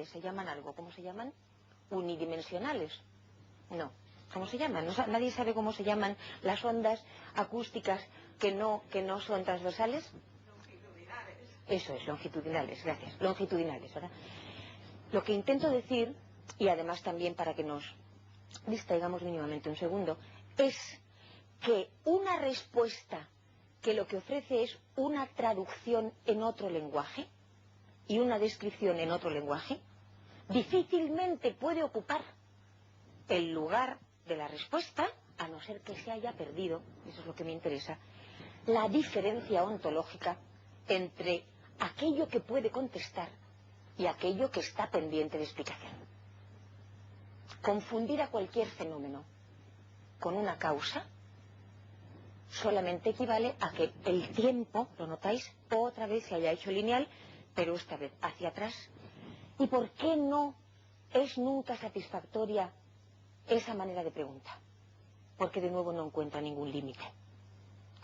se llaman algo. ¿Cómo se llaman? Unidimensionales. No. ¿Cómo se llaman? Nadie sabe cómo se llaman las ondas acústicas que no son transversales. Longitudinales. Eso es, longitudinales, gracias. Longitudinales, ¿verdad? Lo que intento decir, y además también para que nos distraigamos mínimamente un segundo, es que una respuesta que lo que ofrece es una traducción en otro lenguaje y una descripción en otro lenguaje, difícilmente puede ocupar el lugar de la respuesta, a no ser que se haya perdido, eso es lo que me interesa, la diferencia ontológica entre aquello que puede contestar y aquello que está pendiente de explicación. Confundir a cualquier fenómeno con una causa solamente equivale a que el tiempo, lo notáis, otra vez se haya hecho lineal, pero esta vez hacia atrás. ¿Y por qué no es nunca satisfactoria esa manera de pregunta? Porque de nuevo no encuentra ningún límite.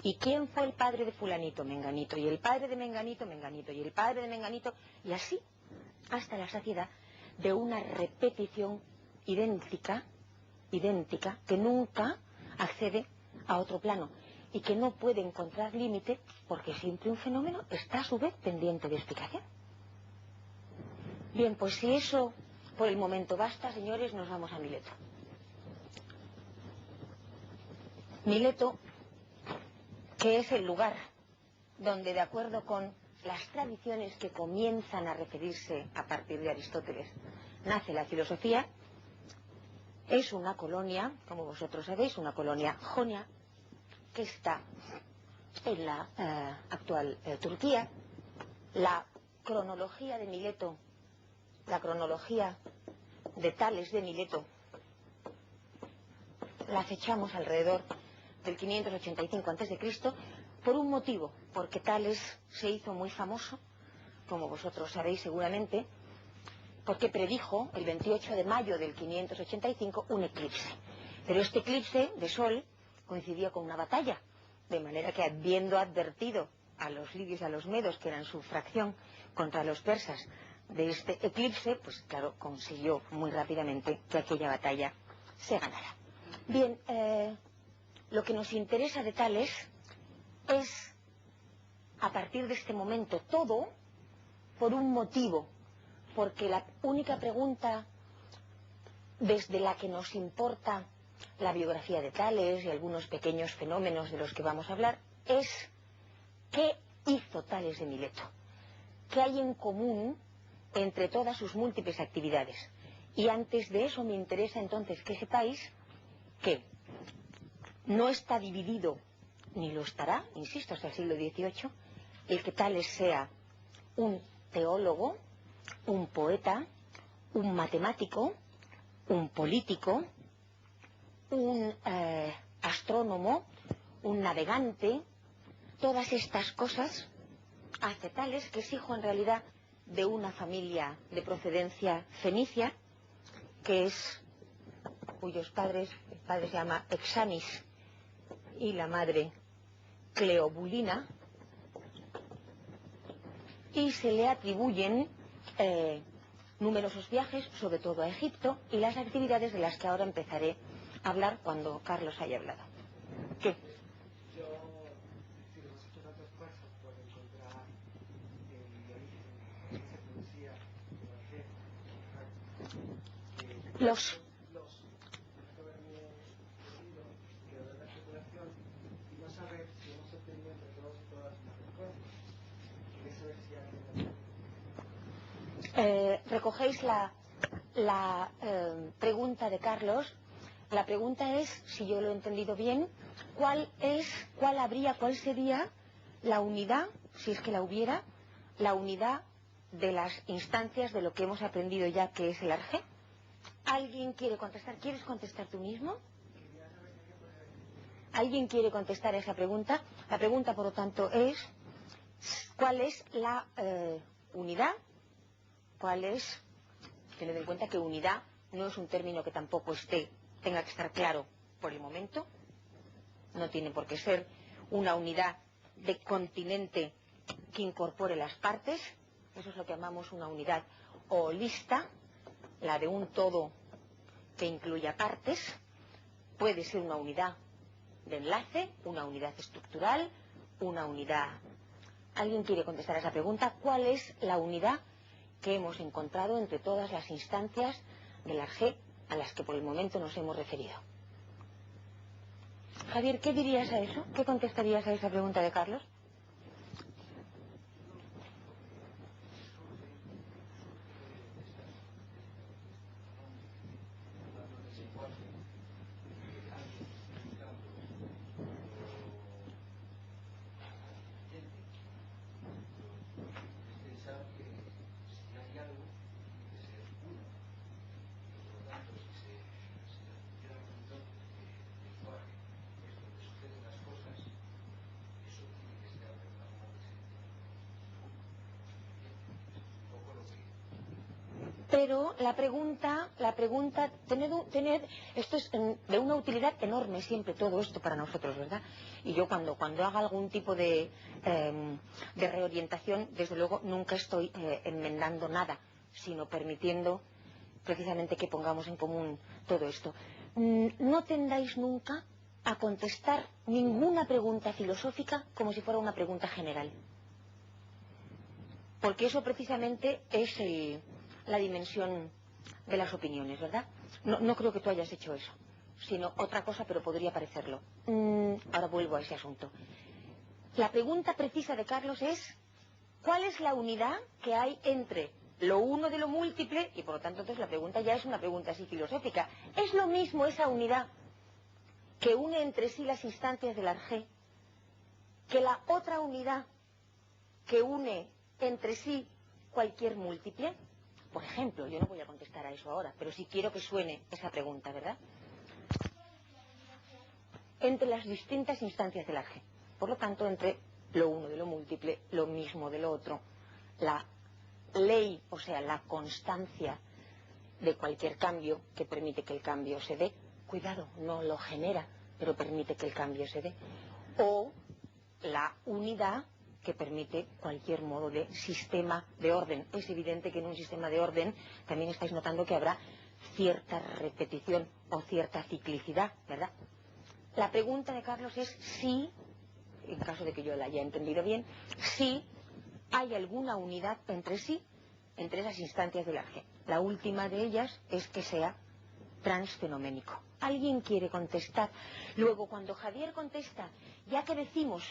¿Y quién fue el padre de fulanito? Menganito. Y el padre de Menganito, Menganito. Y el padre de Menganito. Y así hasta la saciedad de una repetición idéntica, que nunca accede a otro plano y que no puede encontrar límite porque siempre un fenómeno está a su vez pendiente de explicación. Bien, pues si eso por el momento basta, señores, nos vamos a Mileto. Mileto, que es el lugar donde, de acuerdo con las tradiciones que comienzan a referirse a partir de Aristóteles, nace la filosofía, es una colonia, como vosotros sabéis, una colonia jonia, que está en la actual Turquía. La cronología de Mileto, la cronología de Tales de Mileto, la fechamos alrededor del 585 a.C., por un motivo, porque Tales se hizo muy famoso, como vosotros sabéis seguramente, porque predijo el 28 de mayo del 585 un eclipse. Pero este eclipse de sol coincidía con una batalla, de manera que, habiendo advertido a los lidios y a los medos, que eran su fracción contra los persas, de este eclipse, pues claro, consiguió muy rápidamente que aquella batalla se ganara. Bien, lo que nos interesa de Tales es, a partir de este momento, todo por un motivo, porque la única pregunta desde la que nos importa la biografía de Tales y algunos pequeños fenómenos de los que vamos a hablar es ¿qué hizo Tales de Mileto? ¿Qué hay en común entre todas sus múltiples actividades? Y antes de eso me interesa entonces que sepáis que no está dividido, ni lo estará, insisto, hasta el siglo XVIII, el que Tales sea un teólogo, un poeta, un matemático, un político, un astrónomo, un navegante. Todas estas cosas hace Tales, que es hijo en realidad de una familia de procedencia fenicia, cuyos padres, el padre se llama Exanis y la madre Cleobulina, y se le atribuyen numerosos viajes, sobre todo a Egipto, y las actividades de las que ahora empezaré a hablar cuando Carlos haya hablado. ¿Qué? Yo, si hemos hecho tanto esfuerzo por encontrar el origen que se producía en Los haberme podido quedar la especulación y no saber si hemos obtenido entre todos y todas las respuestas. Quería saber si alguien recogéis la pregunta de Carlos. La pregunta es, si yo lo he entendido bien, cuál sería la unidad, si es que la hubiera, la unidad de las instancias de lo que hemos aprendido ya, que es el arjé. ¿Alguien quiere contestar? ¿Quieres contestar tú mismo? ¿Alguien quiere contestar a esa pregunta? La pregunta, por lo tanto, es ¿cuál es la unidad? ¿Cuál es? Tened en cuenta que unidad no es un término que tampoco tenga que estar claro por el momento. No tiene por qué ser una unidad de continente que incorpore las partes. Eso es lo que llamamos una unidad holista, la de un todo que incluya partes, puede ser una unidad de enlace, una unidad estructural, una unidad... ¿Alguien quiere contestar a esa pregunta? ¿Cuál es la unidad que hemos encontrado entre todas las instancias de la G a las que por el momento nos hemos referido? Javier, ¿qué dirías a eso? ¿Qué contestarías a esa pregunta de Carlos? Pero la pregunta, esto es de una utilidad enorme siempre todo esto para nosotros, ¿verdad? Y yo cuando haga algún tipo de reorientación, desde luego nunca estoy enmendando nada, sino permitiendo precisamente que pongamos en común todo esto. No tendáis nunca a contestar ninguna pregunta filosófica como si fuera una pregunta general. Porque eso precisamente es la dimensión de las opiniones, ¿verdad? No creo que tú hayas hecho eso, sino otra cosa, pero podría parecerlo. Ahora vuelvo a ese asunto. La pregunta precisa de Carlos es: ¿cuál es la unidad que hay entre lo uno de lo múltiple? Y por lo tanto, entonces la pregunta ya es una pregunta así filosófica. ¿Es lo mismo esa unidad que une entre sí las instancias del G que la otra unidad que une entre sí cualquier múltiple? Por ejemplo, yo no voy a contestar a eso ahora, pero sí quiero que suene esa pregunta, ¿verdad? Entre las distintas instancias de la G. Por lo tanto, entre lo uno de lo múltiple, lo mismo de lo otro, la ley, o sea, la constancia de cualquier cambio que permite que el cambio se dé. Cuidado, no lo genera, pero permite que el cambio se dé. O la unidad que permite cualquier modo de sistema de orden. Es evidente que en un sistema de orden también estáis notando que habrá cierta repetición o cierta ciclicidad, ¿verdad? La pregunta de Carlos es si, en caso de que yo la haya entendido bien, si hay alguna unidad entre sí, entre esas instancias de la G. La última de ellas es que sea transfenoménico. ¿Alguien quiere contestar? Luego, cuando Javier contesta, ya que decimos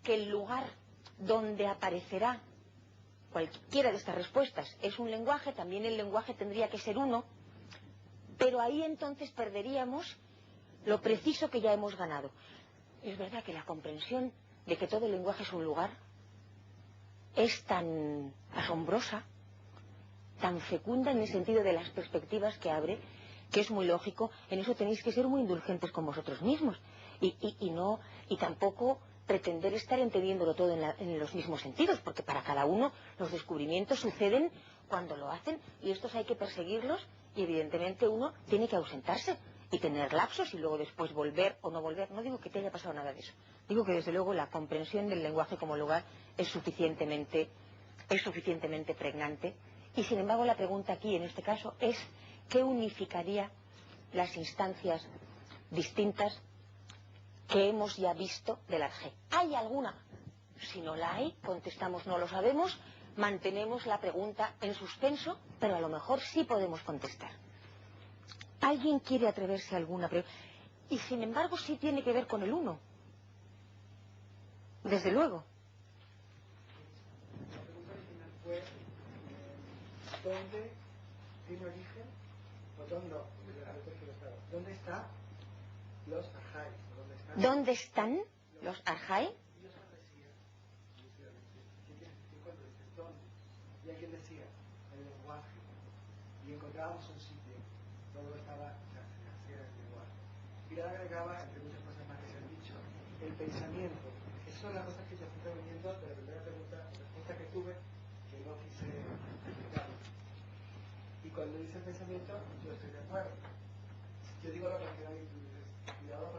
que el lugar donde aparecerá cualquiera de estas respuestas es un lenguaje, también el lenguaje tendría que ser uno, pero ahí entonces perderíamos lo preciso que ya hemos ganado. Es verdad que la comprensión de que todo el lenguaje es un lugar es tan asombrosa, tan fecunda en el sentido de las perspectivas que abre, que es muy lógico. En eso tenéis que ser muy indulgentes con vosotros mismos y tampoco pretender estar entendiéndolo todo en los mismos sentidos, porque para cada uno los descubrimientos suceden cuando lo hacen, y estos hay que perseguirlos, y evidentemente uno tiene que ausentarse y tener lapsos y luego después volver o no volver. No digo que te haya pasado nada de eso, digo que desde luego la comprensión del lenguaje como lugar es suficientemente pregnante. Y sin embargo la pregunta aquí en este caso es: ¿qué unificaría las instancias distintas que hemos ya visto de la G? ¿Hay alguna? Si no la hay, contestamos no lo sabemos, mantenemos la pregunta en suspenso, pero a lo mejor sí podemos contestar. ¿Alguien quiere atreverse a alguna pregunta? Y sin embargo sí tiene que ver con el uno. Desde luego. La pregunta original fue ¿dónde tiene origen? O ¿dónde está los arjai? ¿Dónde están los arjai? Ellos lo decían, exclusivamente. ¿Qué quiere decir cuando dices dónde? Y alguien decía el lenguaje. Y encontrábamos un sitio donde estaba, o sea, se hacía el lenguaje. Y le agregaba, entre muchas cosas más que se han dicho, el pensamiento. Esas son las cosas que yo estoy viniendo de la primera respuesta que tuve, que no quise explicar. Y cuando dice el pensamiento, yo estoy de acuerdo. Yo digo lo que hay, cuidado con el